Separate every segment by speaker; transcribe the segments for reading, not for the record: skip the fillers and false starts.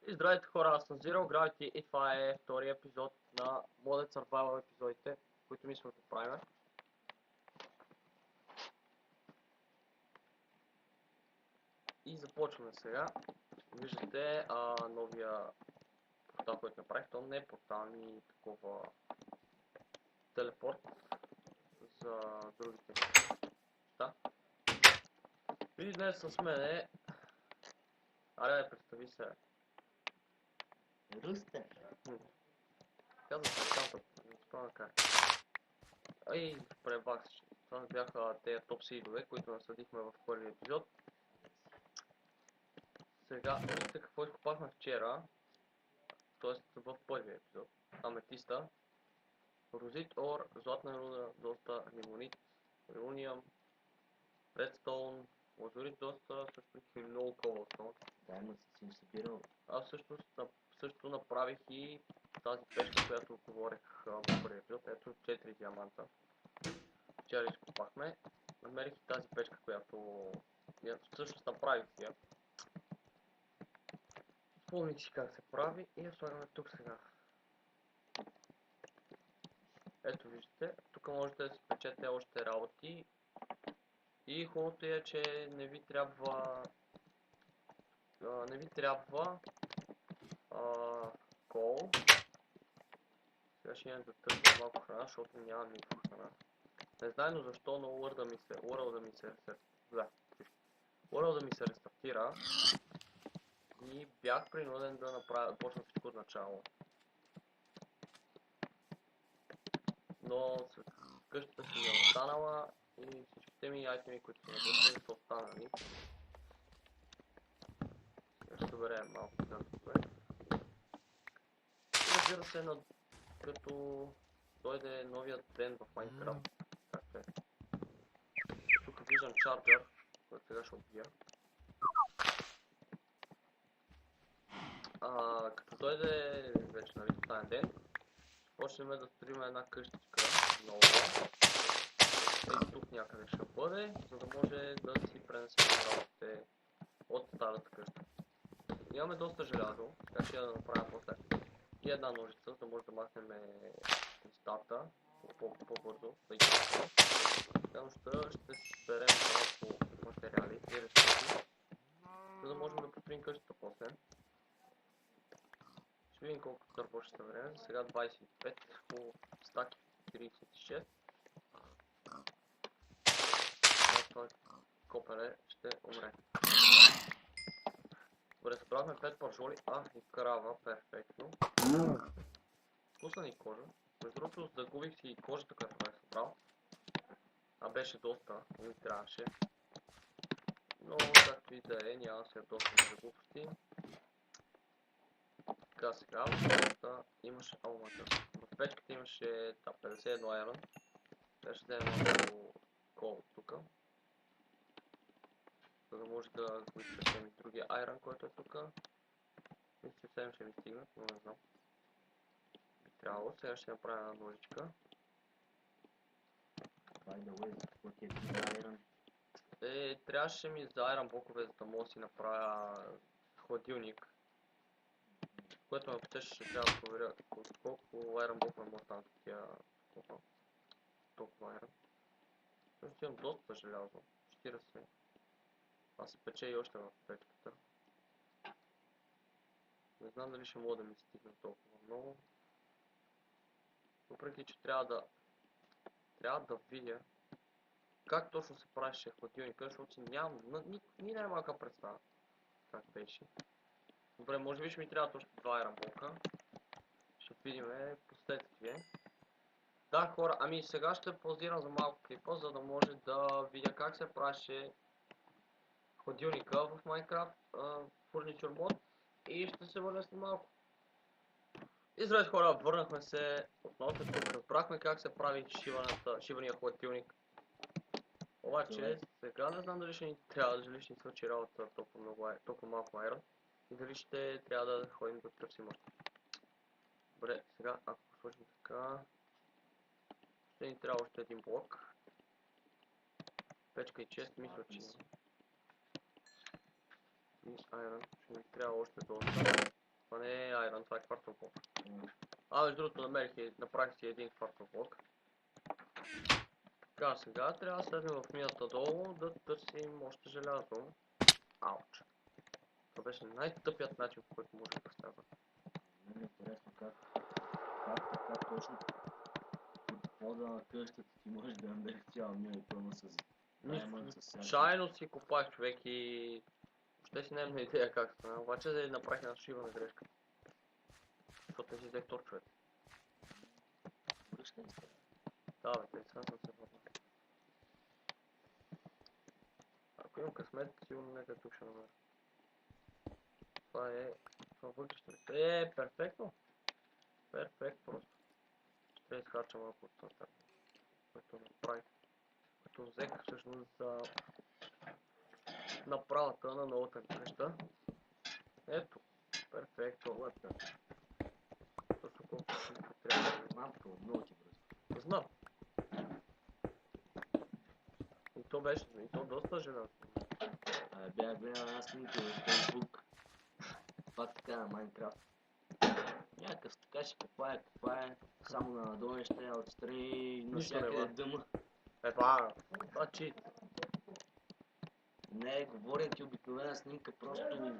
Speaker 1: И здравейте хора, аз съм Zero Gravity и това е втория епизод на Modded Survival епизодите, които ми сме поправим. И започваме сега. Виждате новия портал, който направих. То не е портал, ни такова телепорт за другите неща. И днес с мен аре, представи се.
Speaker 2: Рустер.
Speaker 1: Казвам се Кантъп, не спомня как. Ай, пребах се. Това бяха тези топ сидове, които насъдихме в първия епизод. Сега, вижте какво изкопахме вчера, т.е. в първия епизод. Аметиста, розит ор, златна руда, доста лимонит, реуниум, редстоун, лазурит доста, също и много кобълстон.
Speaker 2: Да, но си събирал.
Speaker 1: Аз също направих и тази пешка, която говорех в първия епизод. Ето 4 диаманта. Вчера изкопахме. Намерих и тази пешка, която всъщност направих я. Спомних си как се прави и я слагаме тук сега. Ето виждате, тук можете да си печете още работи. И хубавото е, че не ви трябва кол. Сега ще имам да търся малко храна, защото нямам никаква храна. Не знам но защо, но World да ми се рестартира. И бях принуден да почна всичко от начало. Но къщата си е останала и всичките ми айтеми, които са напълнени, са останали. Сега ще съберем малко където е. И разбира се, като дойде новият ден в Minecraft, както е. Тук виждам чарджер, който сега ще убия. Като дойде вече нали този ден, почнем да строим една къщичка нова. И тук някъде ще бъде, за да може да си пренесем работите от старата къща. Имаме доста желязо, така ще я да направим после. И една ножица, за да може да махнем листата по-бързо, тъй като следващата ще съберем малко материали и ресурси, за да можем да построим къщата после. Ще видим колко дърво ще съберем. Сега 25, по стаки 36. Това копеле ще умре. Добре, събрахме 5 паржоли, и крава, перфектно. Пусна ни кожа. Между другото, загубих си и кожата, която бях събрал. Беше доста, не ми трябваше. Но както и да е, няма се доста за глупости. Така сега, в печката имаше в печката имаше 51 айрон. Сега ще вземем малко кол от тук. За да може да го изпечем и другия айрон, който е тук. Мисля, че 7 ще ми стигнат, но не знам. Би трябвало. Сега ще направя една ножичка. Трябваше ми за айрон блокове, за да мога да си направя хладилник. Което ме потеше, ще трябва да проверя колко айрон блокове може да станат толкова айрон. Също имам доста желязо. 40. Аз се пече и още в печката. Не знам дали ще мога да ми стигне толкова много. Въпреки че трябва да видя как точно се правеше хладилника, защото нямам ни най-малка представа как беше. Добре, може би ще ми трябва още 2 айрон блока. Ще видим последствие. Да, хора, ами сега ще паузирам за малко клипа, за да може да видя как се правеше хладилника в Minecraft Furniture Mod и ще се върна след малко. И здравейте хора, върнахме се отново тук, разбрахме как се прави шивания хладилник. Обаче сега не знам дали ще ни трябва, дали ще ни свърши работа толкова малко айрон и дали ще трябва да ходим да търсим още. Добре, сега ако сложим така, ще ни трябва още един блок. Печка и чест, мисля, че и айрон ще ни трябва още доста. Това не е айрон, това е квартал блок. Между другото направих си един квартал блок. Така, сега трябва да слезем в мината долу да търсим още желязо. Ауч. Това беше най-тъпият начин, по който може да представя.
Speaker 2: Много интересно как точно под пода на къщата ти можеш да намериш цяла мина и пълна с даймънд, с всякакви.
Speaker 1: Случайно си копах, човек, и ще си нямам идея как стана, обаче да направих една шивана грешка. Защото не си взех тор, човек.
Speaker 2: Връщай се.
Speaker 1: Да, бе, те сега съм се върнал. Ако имам късмет, сигурно нека тук ще намеря. Това е... Това въглища ли? Перфектно! Перфект просто. Ще изхарча малко от това, което направих. Което взех всъщност за направата на новата къща. Ето, перфекто. Точно колко си трябва.
Speaker 2: Малко, много ти бързо.
Speaker 1: Знам. И то беше, и то доста желязно.
Speaker 2: Бях гледал една снимка в Facebook. Пак така на Майнкрафт. Някакъв така ще копае, само на надолу ще отстрани навсякъде дъма.
Speaker 1: Това чит.
Speaker 2: Не, говоря ти обикновена снимка, просто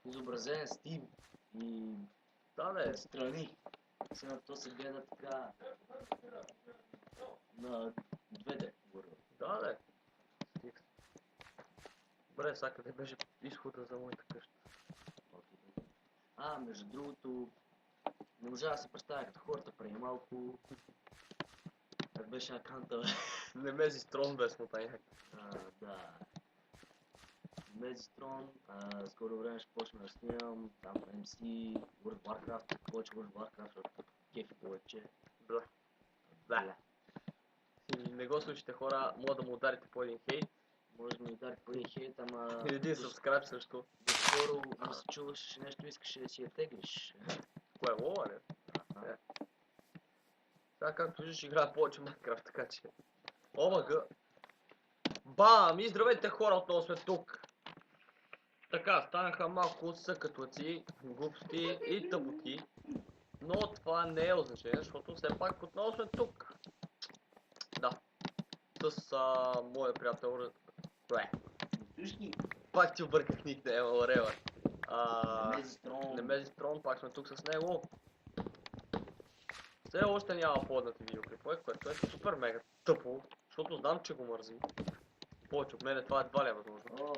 Speaker 2: изобразен стил и
Speaker 1: Да, бе.
Speaker 2: отстрани. Сега то се гледа така на 2D.
Speaker 1: Да, бе. Добре, сега къде беше изхода за моята къща?
Speaker 2: Между другото, не можа да се представя като хората преди малко. Как беше акаунта?
Speaker 1: Немезистрон без мутайняк.
Speaker 2: Да. Немезистрон, скоро време ще почна да снимам, там MC, World of Warcraft, повече World of Warcraft, защото кефи повече.
Speaker 1: Да. И не го слушайте, хора, мога да му ударите по един хейт.
Speaker 2: Може да ми ударите по един хейт, ама...
Speaker 1: Един subscribe също.
Speaker 2: Доскоро ми се чуваш нещо, искаше да си я теглиш.
Speaker 1: Кое е лова, не? Сега както виждаш играя повече Minecraft, така че... ОМГ! Бам! И здравейте, хора, отново сме тук! Така, станаха малко съкатуци, глупости и тъпоти. Но това не е означение, защото все пак отново сме тук. Да. С моя приятел... Пак ти обърках никнейма, whatever. Немезистрон, пак сме тук с него. Все още няма поднати видеоклипове, което е супер мега тъпо, защото знам, че го мързи. Повече от мене това едва ли е възможно.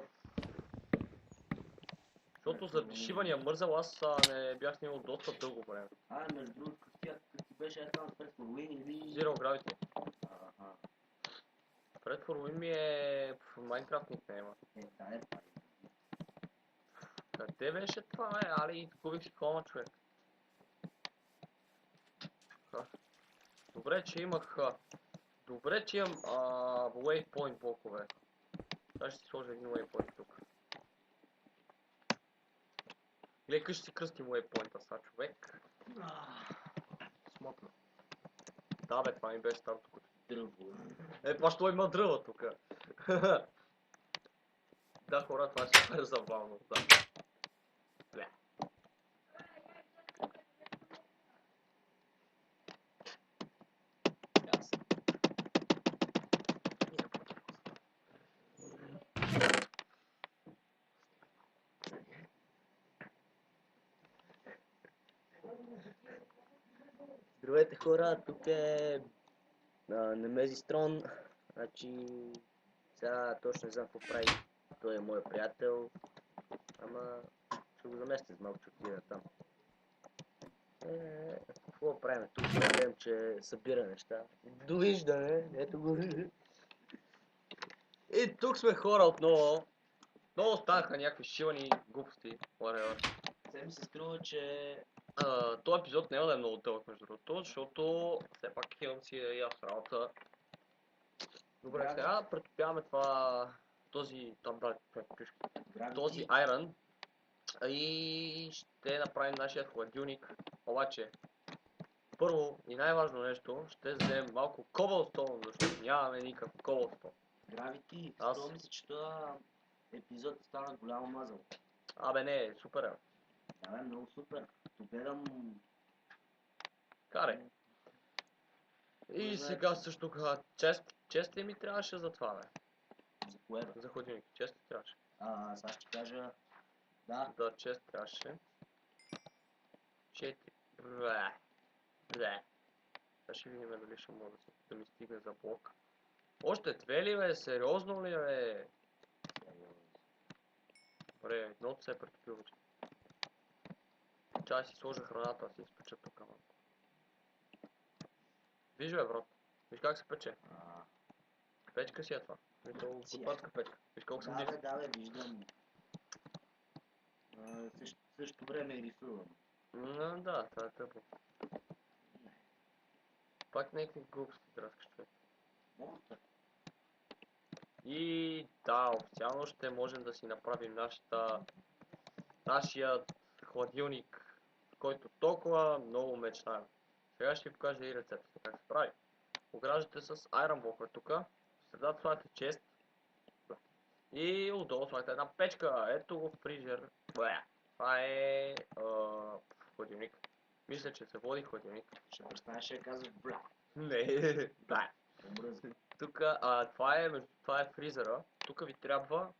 Speaker 1: Защото за шивания мързел аз не бях снимал доста дълго време.
Speaker 2: Между другото, като ти беше аккаунт Fred for Win или...
Speaker 1: Zero Gravity. Fred for Win ми е в Minecraft никнейма. Къде беше това, али? Губих си хома, човек. Добре, че имах... Добре, че имам waypoint блокове. Сега ще си сложа един waypoint тук. Гледай, ще си кръстим waypoint-а сега, човек. Смотно. Да, бе, това ми беше старото куче.
Speaker 2: Дърво.
Speaker 1: Па що има дръва тук? Да, хора, това е супер забавно, да. Бля.
Speaker 2: Здравейте, хора, тук е Немезистрон. Значи, сега точно не знам какво прави. Той е мой приятел. Ама ще го заместя с малко чутина там. Какво правим тук? Гледам, че събира неща. Довиждане, ето го.
Speaker 1: И тук сме, хора, отново. Много станаха някакви шивани глупости.
Speaker 2: Сега ми се струва, че...
Speaker 1: Този епизод няма да е много дълъг, между другото, защото все пак имам си и аз работа. Добре, сега претопяваме този айрон и ще направим нашия хладилник. Обаче, първо и най-важно нещо, ще вземем малко cobblestone, защото нямаме никакъв cobblestone.
Speaker 2: Гравити, струва ми се, че това епизод стана голямо мазъл.
Speaker 1: Абе не, супер е.
Speaker 2: Да, бе, много супер. Като гледам...
Speaker 1: Карай. И
Speaker 2: Не
Speaker 1: сега
Speaker 2: знаеш.
Speaker 1: също чест ли ми трябваше за това, бе?
Speaker 2: За кое, бе?
Speaker 1: За ходилник. Чест ли трябваше?
Speaker 2: Аз ще кажа... Да.
Speaker 1: Да, чест трябваше. 4. Бле. Бле. Сега ще видим дали ще мога да ми стигне за блок. Още 2 ли, бе? Сериозно ли, бе? Добре, едното се е претопило вече. Чай си сложа храната, си изпеча тук малко. Виж, бе, брат. Виж как се пече. Печка си е това. Готварска печка. Виж колко съм близо.
Speaker 2: Да, бе, виждам. Също време рисувам.
Speaker 1: Да, това е тъпо. Пак някакви глупости драскаш, човек. И да, официално ще можем да си направим нашия хладилник, който толкова много мечтаем. Сега ще ви покажа и рецептата как се прави. Ограждате с айрон блокове тук, в средата слагате чест и отдолу слагате една печка. Ето го фрижер. Това е хладилник. Мисля, че се води хладилник.
Speaker 2: Ще престанеш да казваш бра.
Speaker 1: Не, да.
Speaker 2: Мръзга.
Speaker 1: Тук, това е фризера. Тук ви трябва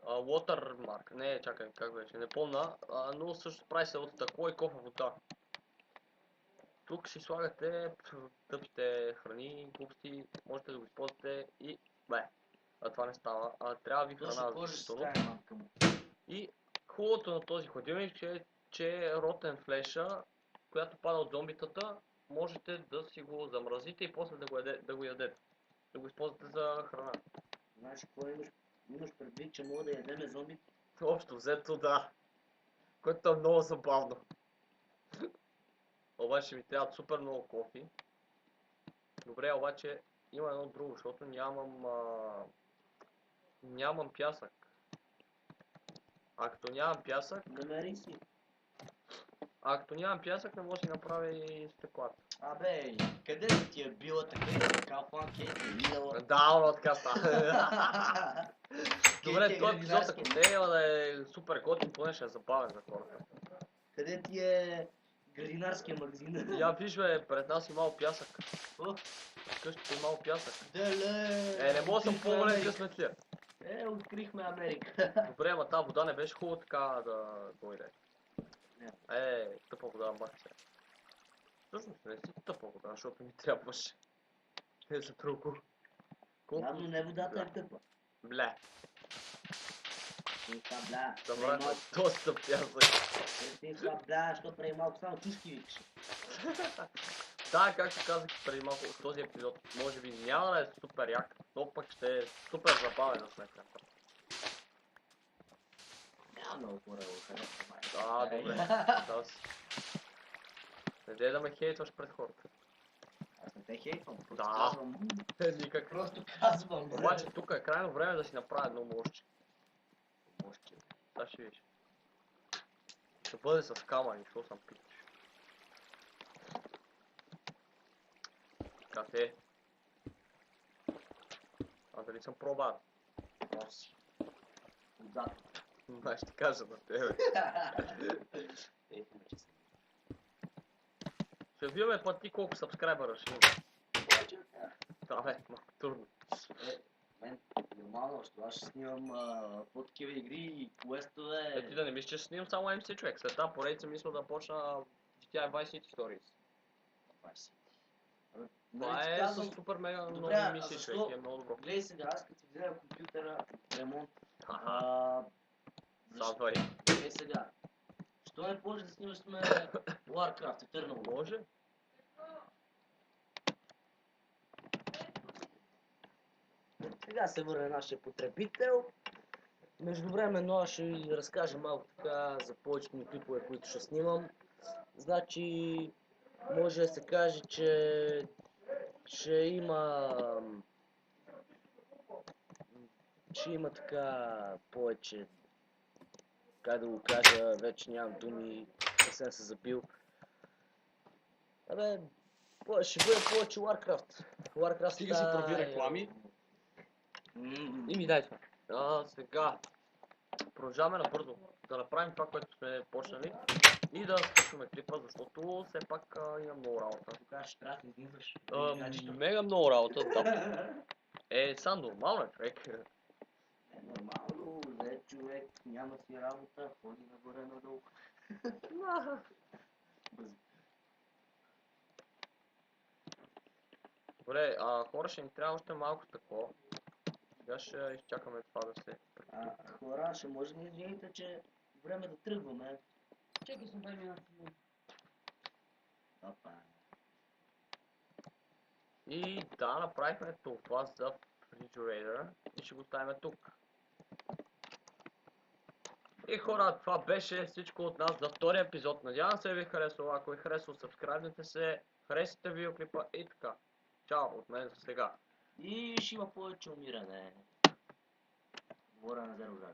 Speaker 1: watermark. Не, чакай, как беше, не помня, но също прави се от стъкло и кофа вода. Тук си слагате тъпите храни, глупости, можете да го използвате и... това не става, трябва ви храна задължително. И хубавото на този хладилник е, че е ротен флеша, която пада от зомбитата, можете да си го замразите и после да го ядете. Да го използвате за храна.
Speaker 2: Знаеш какво имаш? Имаш предвид, че мога да ядеме зомбите?
Speaker 1: Общо взето да. Което е много забавно. Обаче ми трябва супер много кофи. Добре, обаче има едно друго, защото нямам пясък. А като нямам пясък...
Speaker 2: Намери си.
Speaker 1: А като нямам пясък, не мога да си направя и стъклата.
Speaker 2: Абе, къде ти е била така Kaufland Кейт е видала?
Speaker 1: Да, но така става. Добре, този епизод, ако трябва да е супер готин, поне ще е забавен за хората.
Speaker 2: Къде ти е градинарския магазин?
Speaker 1: Я виж, бе, пред нас има малко пясък. Къщата има малко пясък.
Speaker 2: Дале!
Speaker 1: Не мога да съм по-голем късметлия.
Speaker 2: Открихме Америка.
Speaker 1: Добре, ама тази вода не беше хубаво така да дойде. Тъпа вода, мах се. Всъщност не си тъпа вода, защото ми трябваше. Не за друго.
Speaker 2: Явно не водата е тъпа.
Speaker 1: Бле.
Speaker 2: Бля.
Speaker 1: Забравяме доста пясък.
Speaker 2: Това бля, защото преди малко само чушки викаш.
Speaker 1: Да, както казах преди малко в този епизод, може би няма да е супер як, но пък ще е супер забавен за сметка.
Speaker 2: Няма много хора да го харесва.
Speaker 1: Да, добре. Да си. Не дей да ме хейтваш пред хората.
Speaker 2: Аз не те хейтвам, просто
Speaker 1: Да.
Speaker 2: казвам.
Speaker 1: Никак.
Speaker 2: Просто казвам.
Speaker 1: Обаче тук е крайно време да си направя едно мощче.
Speaker 2: Мощче.
Speaker 1: Сега ще видиш. Ще бъде с камъни, защото съм пит. Кафе. Дали съм пробал?
Speaker 2: Носи. Отзад.
Speaker 1: Май ще кажа на тебе. Ще видим път ти колко сабскрайбъра ще има. Да, бе, малко трудно.
Speaker 2: Мен, нормално, аз ще снимам по-такива игри и квестове.
Speaker 1: Ти да не мислиш, че снимам само MC човек. След тази поредица мисля да почна GTA Vice City Stories. Това е с супер мега много мисии човек, е много добро.
Speaker 2: Гледай сега, аз като си взема компютъра ремонт.
Speaker 1: Садвай.
Speaker 2: Гледай сега. Що не можеш да снимаш сме Warcraft Eternal?
Speaker 1: Може?
Speaker 2: Сега се върне нашия потребител. Междувременно аз ще ви разкажа малко така за повечето ми клипове, които ще снимам. Значи, може да се каже, че има така повече, как да го кажа, вече нямам думи, съвсем се забил. Абе, ще бъде повече Warcraft.
Speaker 1: Стига си прави реклами. И ми дай това. Сега. продължаваме набързо. Да направим това, което сме почнали. И да свършваме клипа, защото все пак има много работа.
Speaker 2: Тогава ще трябва да излизаш.
Speaker 1: Мега много работа, да. Са нормално е, човек.
Speaker 2: Нормално, взе човек, няма си работа, ходи нагоре надолу.
Speaker 1: Добре, хора, ще ни трябва още малко такова. Сега ще изчакаме това да се...
Speaker 2: Хора, ще може да ми извините, че време да тръгваме.
Speaker 3: Чакай съм бай минат.
Speaker 2: Опа.
Speaker 1: И да, направихме това за Refrigerator и ще го ставим тук. И хора, това беше всичко от нас за втория епизод. Надявам се ви е харесало. Ако ви е харесало, сабскрайбнете се, харесайте видеоклипа и така. Чао от мен за сега.
Speaker 2: И ще има повече умиране. Говоря на Зеро Град.